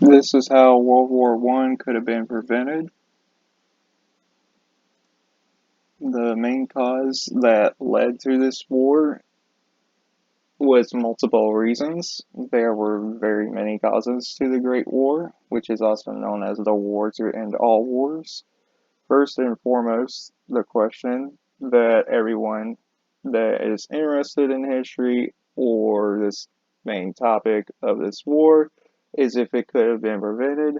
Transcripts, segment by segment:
This is how World War One could have been prevented. The main cause that led to this war was multiple reasons. There were very many causes to the Great War, which is also known as the War to End All Wars. First and foremost, the question that everyone that is interested in history or this main topic of this war is if it could have been prevented.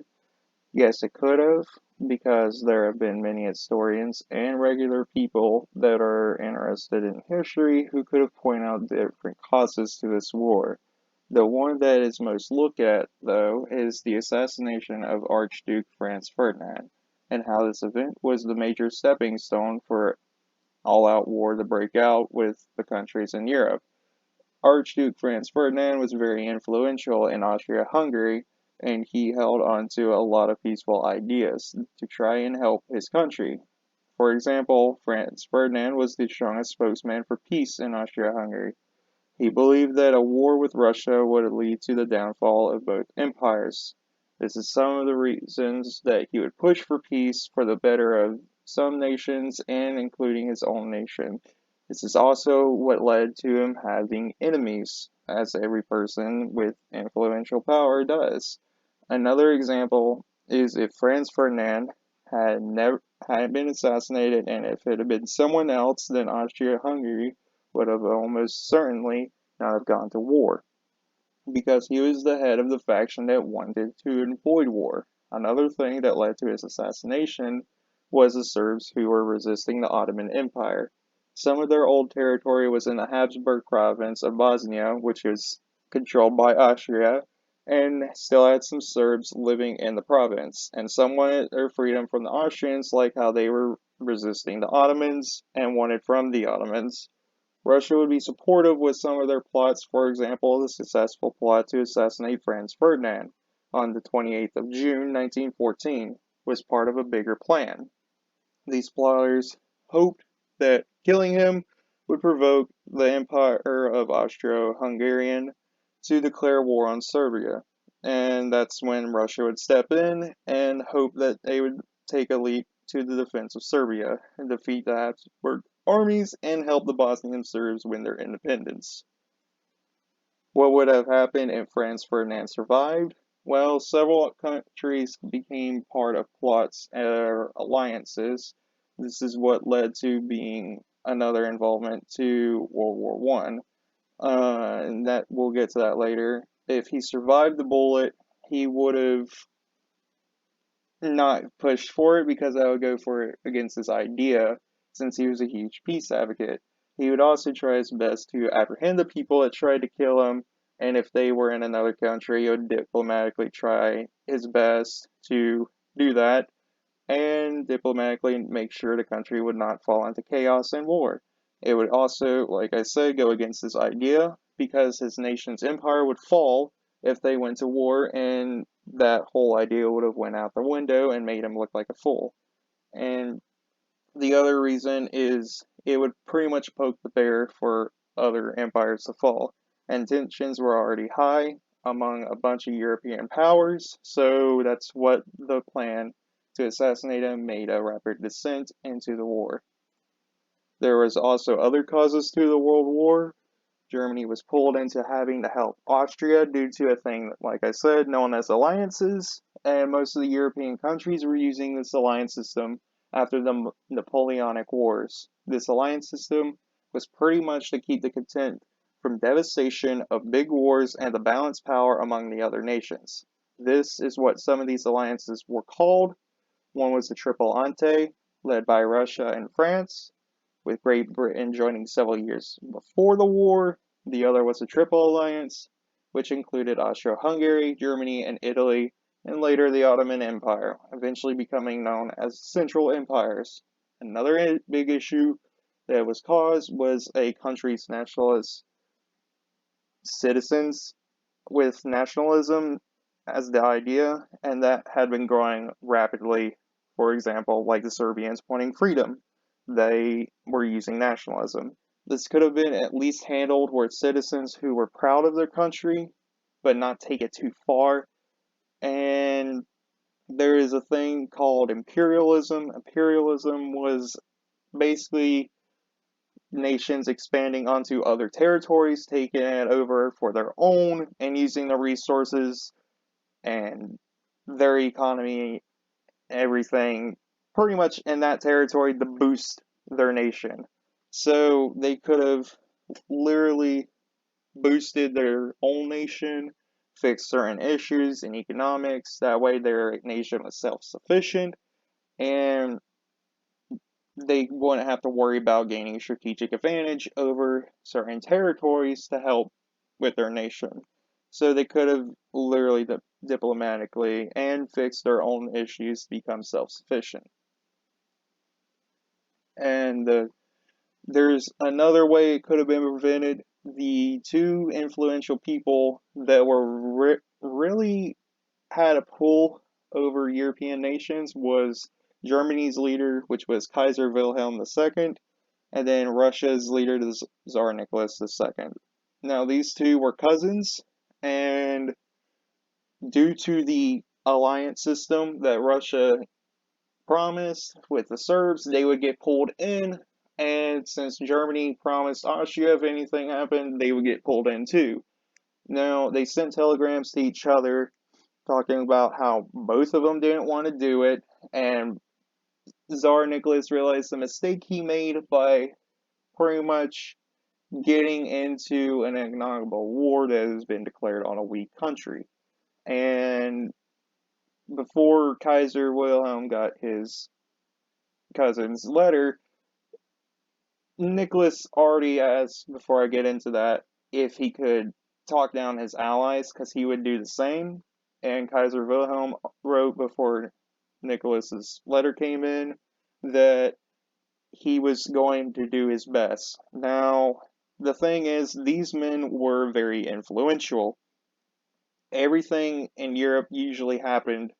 Yes, it could have, because there have been many historians and regular people that are interested in history who could have pointed out different causes to this war. The one that is most looked at, though, is the assassination of Archduke Franz Ferdinand, and how this event was the major stepping stone for all-out war to break out with the countries in Europe. Archduke Franz Ferdinand was very influential in Austria-Hungary, and he held on to a lot of peaceful ideas to try and help his country. For example, Franz Ferdinand was the strongest spokesman for peace in Austria-Hungary. He believed that a war with Russia would lead to the downfall of both empires. This is some of the reasons that he would push for peace for the better of some nations and including his own nation. This is also what led to him having enemies, as every person with influential power does. Another example is if Franz Ferdinand had been assassinated, and if it had been someone else, then Austria-Hungary would have almost certainly not have gone to war, because he was the head of the faction that wanted to avoid war. Another thing that led to his assassination was the Serbs who were resisting the Ottoman Empire. Some of their old territory was in the Habsburg province of Bosnia, which was controlled by Austria, and still had some Serbs living in the province, and some wanted their freedom from the Austrians, like how they were resisting the Ottomans and wanted from the Ottomans. Russia would be supportive with some of their plots, for example, the successful plot to assassinate Franz Ferdinand on the 28th of June 1914 was part of a bigger plan. These plotters hoped that killing him would provoke the Empire of Austro-Hungarian to declare war on Serbia, and that's when Russia would step in and hope that they would take a leap to the defense of Serbia and defeat the Habsburg armies and help the Bosnian Serbs win their independence. What would have happened if Franz Ferdinand survived? Well, several countries became part of plots or alliances. This is what led to being another involvement to World War One, and that we'll get to that later. If he survived the bullet, he would have not pushed for it because I would go for it against his idea, since he was a huge peace advocate. He would also try his best to apprehend the people that tried to kill him, and if they were in another country, he would diplomatically try his best to do that and diplomatically make sure the country would not fall into chaos and war. It would also, like I said, go against his idea because his nation's empire would fall if they went to war, and that whole idea would have went out the window and made him look like a fool. And the other reason is it would pretty much poke the bear for other empires to fall. And tensions were already high among a bunch of European powers, so that's what the plan to assassinate him made a rapid descent into the war. There was also other causes to the World War. Germany was pulled into having to help Austria due to a thing, like I said, known as alliances, and most of the European countries were using this alliance system after the Napoleonic Wars. This alliance system was pretty much to keep the content from devastation of big wars and to balance power among the other nations. This is what some of these alliances were called. One was the Triple Entente, led by Russia and France, with Great Britain joining several years before the war. The other was the Triple Alliance, which included Austro-Hungary, Germany, and Italy, and later the Ottoman Empire, eventually becoming known as Central Empires. Another big issue that was caused was a country's nationalist citizens with nationalism as the idea, and that had been growing rapidly. For example, like the Serbians wanting freedom, they were using nationalism. This could have been at least handled where citizens who were proud of their country, but not take it too far, And there is a thing called imperialism. Imperialism was basically nations expanding onto other territories, taking it over for their own, and using the resources and their economy, everything, pretty much in that territory to boost their nation. So they could have literally boosted their own nation, fixed certain issues in economics. That way, their nation was self sufficient, and they wouldn't have to worry about gaining strategic advantage over certain territories to help with their nation. So they could have literally diplomatically and fixed their own issues to become self sufficient. And there's another way it could have been prevented. The two influential people that were really had a pull over European nations was Germany's leader, which was Kaiser Wilhelm II, and then Russia's leader, the Tsar Nicholas II. Now, these two were cousins, and due to the alliance system that Russia promised with the Serbs, they would get pulled in, and since Germany promised Austria if anything happened, they would get pulled in too. Now, they sent telegrams to each other talking about how both of them didn't want to do it, and Tsar Nicholas realized the mistake he made by pretty much getting into an ignoble war that has been declared on a weak country. And before Kaiser Wilhelm got his cousin's letter, Nicholas already asked, before I get into that, if he could talk down his allies, because he would do the same. And Kaiser Wilhelm wrote before Nicholas's letter came in that he was going to do his best. Now, the thing is, these men were very influential. Everything in Europe usually happened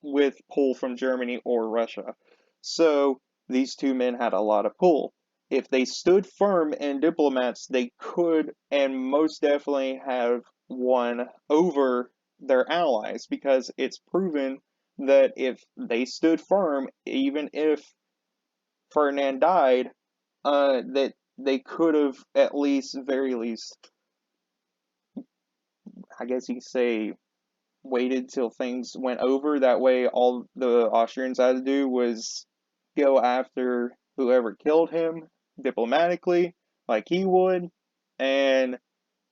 with pull from Germany or Russia. So these two men had a lot of pull. If they stood firm in diplomats, they could and most definitely have won over their allies because it's proven that if they stood firm, even if Ferdinand died, that they could have at least, very least, I guess you could say, waited till things went over. That way, all the Austrians had to do was go after whoever killed him diplomatically, like he would, and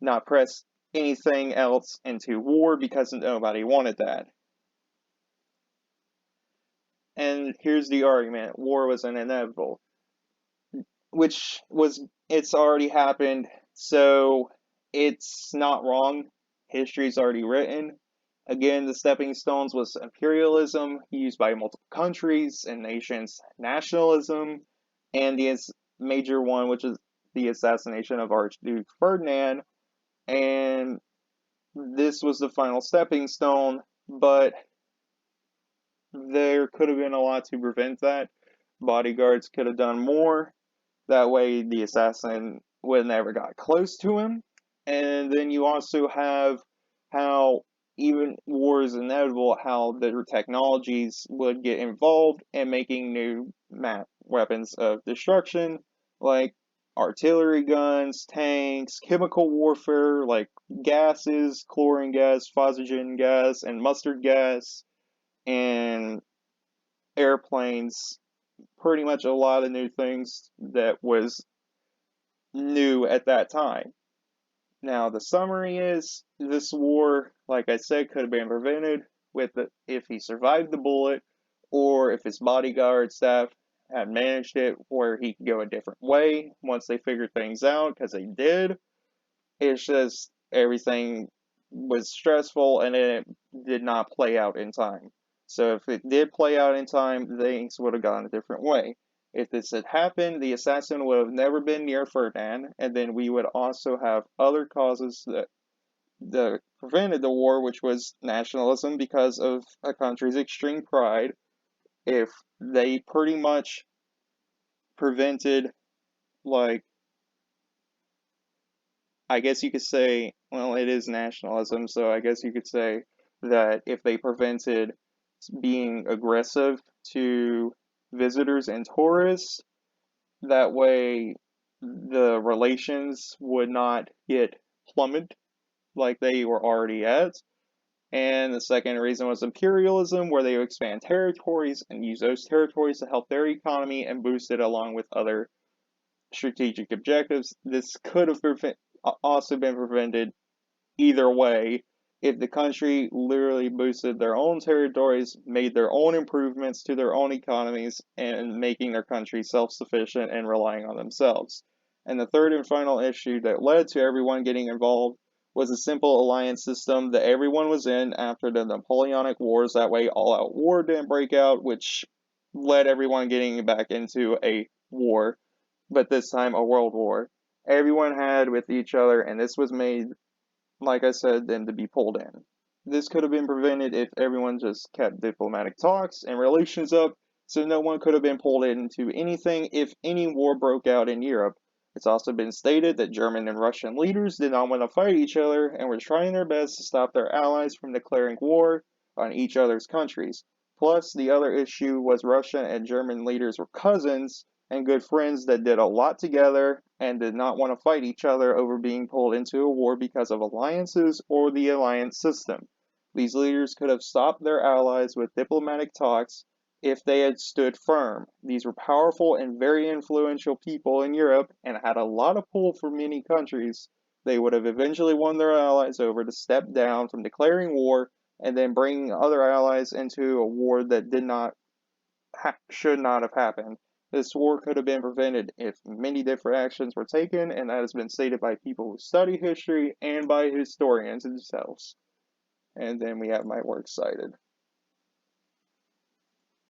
not press anything else into war because nobody wanted that. And here's the argument: war was inevitable, which was it's already happened, so it's not wrong. History's already written. Again, the stepping stones was imperialism used by multiple countries and nations, nationalism, and the major one, which is the assassination of Archduke Ferdinand. And this was the final stepping stone, but there could have been a lot to prevent that. Bodyguards could have done more. That way, the assassin would never got close to him. And then you also have how even war is inevitable, how the technologies would get involved in making new weapons of destruction, like artillery guns, tanks, chemical warfare, like gases, chlorine gas, phosphagen gas, and mustard gas, and airplanes. Pretty much a lot of new things that was new at that time. Now, the summary is this war, like I said, could have been prevented with if he survived the bullet or if his bodyguard staff had managed it where he could go a different way once they figured things out, because they did. It's just everything was stressful and it did not play out in time. So if it did play out in time, things would have gone a different way. If this had happened, the assassin would have never been near Ferdinand, and then we would also have other causes that prevented the war, which was nationalism because of a country's extreme pride. If they pretty much prevented, like, I guess you could say, well, it is nationalism, so I guess you could say that if they prevented being aggressive to visitors and tourists, that way the relations would not get plummeted like they were already at. And the second reason was imperialism, where they would expand territories and use those territories to help their economy and boost it along with other strategic objectives. This could have also been prevented either way if the country literally boosted their own territories, made their own improvements to their own economies, and making their country self sufficient and relying on themselves. And the third and final issue that led to everyone getting involved was a simple alliance system that everyone was in after the Napoleonic Wars. That way, all out war didn't break out, which led everyone getting back into a war, but this time a world war. Everyone had with each other, and this was made, like I said, them to be pulled in. This could have been prevented if everyone just kept diplomatic talks and relations up, so no one could have been pulled into anything if any war broke out in Europe. It's also been stated that German and Russian leaders did not want to fight each other and were trying their best to stop their allies from declaring war on each other's countries. Plus, the other issue was Russian and German leaders were cousins and good friends that did a lot together and did not want to fight each other over being pulled into a war because of alliances or the alliance system. These leaders could have stopped their allies with diplomatic talks if they had stood firm. These were powerful and very influential people in Europe and had a lot of pull for many countries. They would have eventually won their allies over to step down from declaring war and then bringing other allies into a war that did not should not have happened. This war could have been prevented if many different actions were taken, and that has been stated by people who study history and by historians themselves. And then we have my works cited.